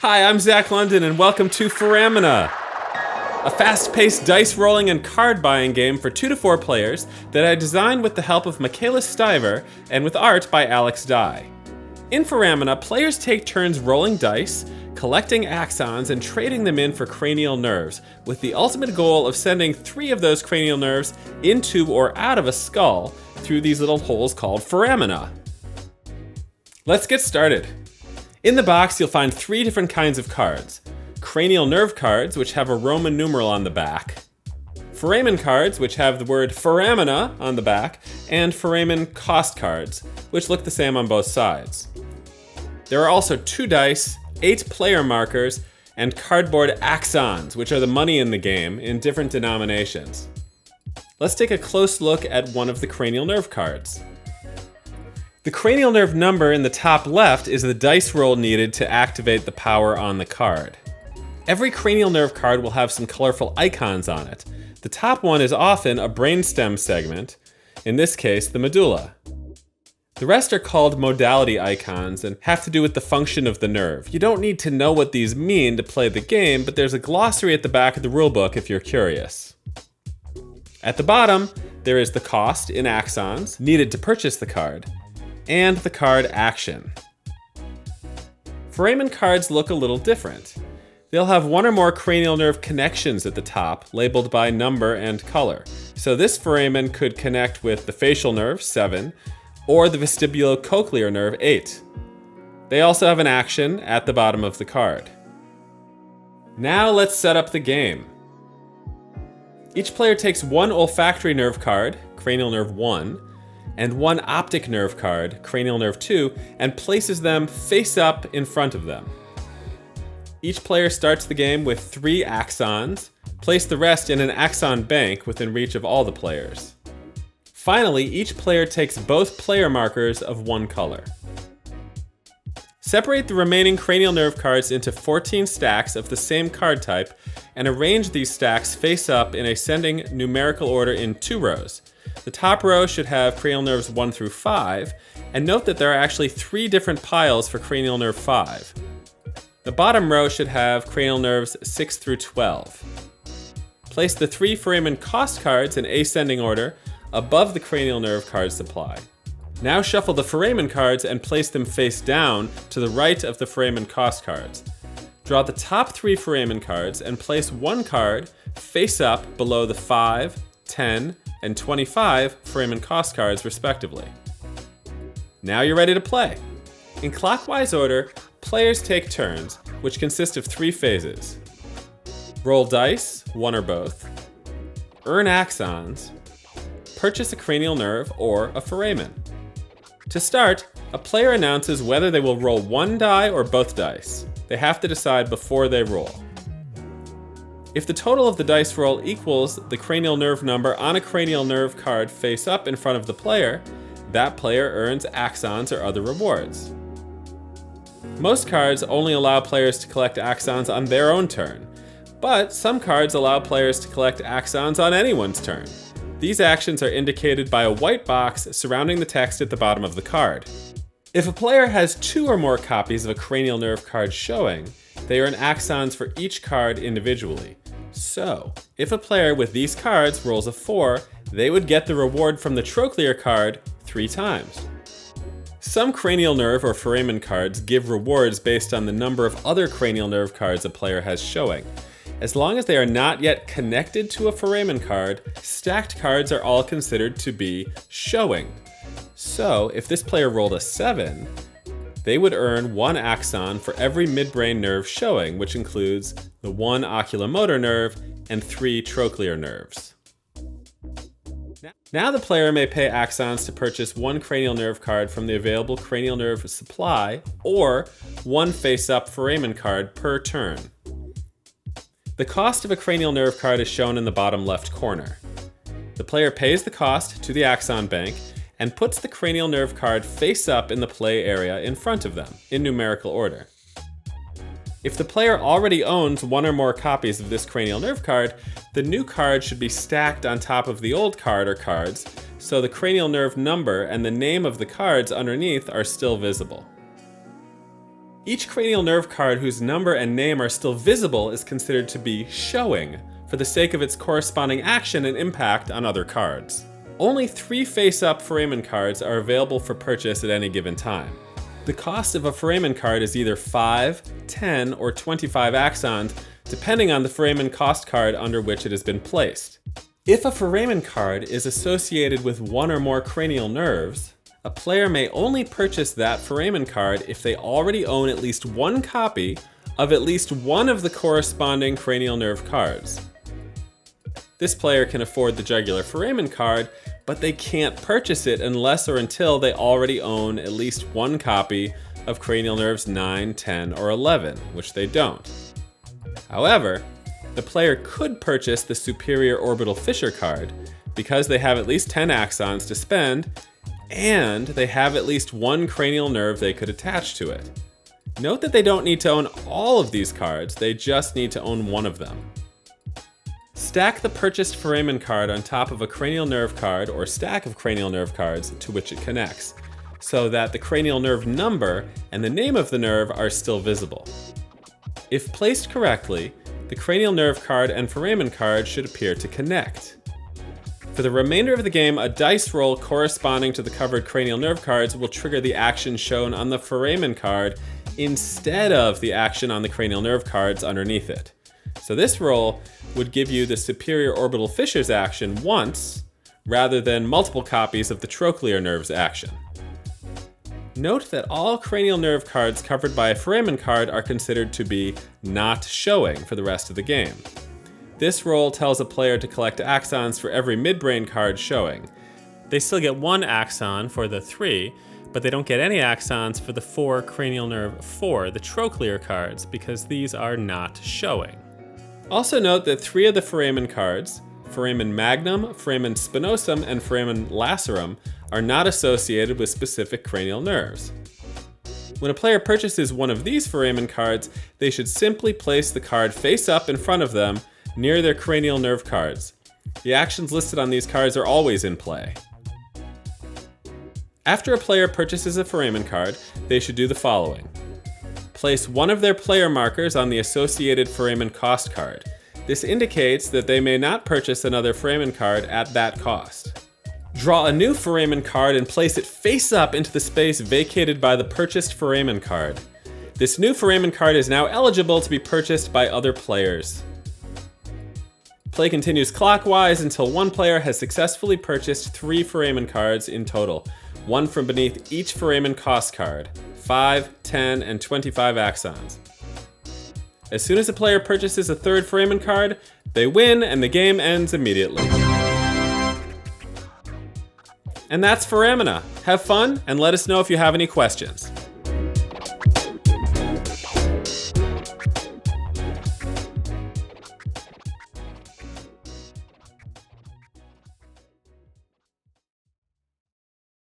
Hi, I'm Zach London, and welcome to Foramina, a fast-paced dice rolling and card buying game for 2 to 4 players that I designed with the help of Michaela Stiver and with art by Alex Dye. In Foramina, players take turns rolling dice, collecting axons, and trading them in for cranial nerves, with the ultimate goal of sending 3 of those cranial nerves into or out of a skull through these little holes called foramina. Let's get started. In the box, you'll find 3 different kinds of cards. Cranial nerve cards, which have a Roman numeral on the back. Foramin cards, which have the word foramina on the back. And foramin cost cards, which look the same on both sides. There are also 2 dice, 8 player markers, and cardboard axons, which are the money in the game, in different denominations. Let's take a close look at one of the cranial nerve cards. The cranial nerve number in the top left is the dice roll needed to activate the power on the card. Every cranial nerve card will have some colorful icons on it. The top one is often a brainstem segment, in this case the medulla. The rest are called modality icons and have to do with the function of the nerve. You don't need to know what these mean to play the game, but there's a glossary at the back of the rulebook if you're curious. At the bottom, there is the cost in axons needed to purchase the card, and the card action. Foramin cards look a little different. They'll have 1 or more cranial nerve connections at the top, labeled by number and color. So this foramen could connect with the facial nerve, 7, or the vestibulocochlear nerve, 8. They also have an action at the bottom of the card. Now let's set up the game. Each player takes 1 olfactory nerve card, cranial nerve 1, and 1 optic nerve card, cranial nerve 2, and places them face up in front of them. Each player starts the game with 3 axons. Place the rest in an axon bank within reach of all the players. Finally, each player takes both player markers of 1 color. Separate the remaining cranial nerve cards into 14 stacks of the same card type and arrange these stacks face up in ascending numerical order in 2 rows. The top row should have cranial nerves 1 through 5, and note that there are actually 3 different piles for cranial nerve 5. The bottom row should have cranial nerves 6 through 12. Place the 3 foramin cost cards in ascending order above the cranial nerve card supply. Now shuffle the foramin cards and place them face down to the right of the foramin cost cards. Draw the top 3 foramin cards and place 1 card face up below the 5, 10, and 25 foramin cost cards respectively. Now you're ready to play. In clockwise order, players take turns, which consist of 3 phases. Roll dice, 1 or both. Earn axons. Purchase a cranial nerve or a foramen. To start, a player announces whether they will roll 1 die or both dice. They have to decide before they roll. If the total of the dice roll equals the cranial nerve number on a cranial nerve card face up in front of the player, that player earns axons or other rewards. Most cards only allow players to collect axons on their own turn, but some cards allow players to collect axons on anyone's turn. These actions are indicated by a white box surrounding the text at the bottom of the card. If a player has 2 or more copies of a cranial nerve card showing, they earn axons for each card individually. So, if a player with these cards rolls a 4, they would get the reward from the trochlear card 3 times. Some cranial nerve or foramin cards give rewards based on the number of other cranial nerve cards a player has showing. As long as they are not yet connected to a foramin card, stacked cards are all considered to be showing. So, if this player rolled a 7, they would earn 1 axon for every midbrain nerve showing, which includes the 1 oculomotor nerve and 3 trochlear nerves. Now the player may pay axons to purchase 1 cranial nerve card from the available cranial nerve supply, or 1 face-up foramin card per turn. The cost of a cranial nerve card is shown in the bottom left corner. The player pays the cost to the axon bank and puts the cranial nerve card face up in the play area in front of them, in numerical order. If the player already owns 1 or more copies of this cranial nerve card, the new card should be stacked on top of the old card or cards, so the cranial nerve number and the name of the cards underneath are still visible. Each cranial nerve card whose number and name are still visible is considered to be showing, for the sake of its corresponding action and impact on other cards. Only 3 face-up Foramin cards are available for purchase at any given time. The cost of a Foramin card is either 5, 10, or 25 axons, depending on the Foramin cost card under which it has been placed. If a Foramin card is associated with one or more cranial nerves, a player may only purchase that Foramin card if they already own at least one copy of at least one of the corresponding cranial nerve cards. This player can afford the jugular Foramin card, but they can't purchase it unless or until they already own at least one copy of cranial nerves 9, 10, or 11, which they don't. However, the player could purchase the superior orbital fissure card because they have at least 10 axons to spend, and they have at least one cranial nerve they could attach to it. Note that they don't need to own all of these cards, they just need to own one of them. Stack the purchased Foramin card on top of a cranial nerve card or stack of cranial nerve cards to which it connects, so that the cranial nerve number and the name of the nerve are still visible. If placed correctly, the cranial nerve card and Foramin card should appear to connect. For the remainder of the game, a dice roll corresponding to the covered cranial nerve cards will trigger the action shown on the Foramin card instead of the action on the cranial nerve cards underneath it. So this roll would give you the superior orbital fissures action once, rather than multiple copies of the trochlear nerves action. Note that all cranial nerve cards covered by a Foramin card are considered to be not showing for the rest of the game. This roll tells a player to collect axons for every midbrain card showing. They still get 1 axon for the 3, but they don't get any axons for the 4 cranial nerve 4, the trochlear cards, because these are not showing. Also note that 3 of the Foramin cards, Foramin magnum, Foramin spinosum, and Foramin lacerum, are not associated with specific cranial nerves. When a player purchases one of these Foramin cards, they should simply place the card face up in front of them near their cranial nerve cards. The actions listed on these cards are always in play. After a player purchases a Foramin card, they should do the following. Place one of their player markers on the associated Foramin cost card. This indicates that they may not purchase another Foramin card at that cost. Draw a new Foramin card and place it face up into the space vacated by the purchased Foramin card. This new Foramin card is now eligible to be purchased by other players. Play continues clockwise until one player has successfully purchased 3 Foramin cards in total, one from beneath each Foramin cost card, 5, 10, and 25 axons. As soon as a player purchases a 3rd Foramin card, they win and the game ends immediately. And that's Foramina. Have fun and let us know if you have any questions.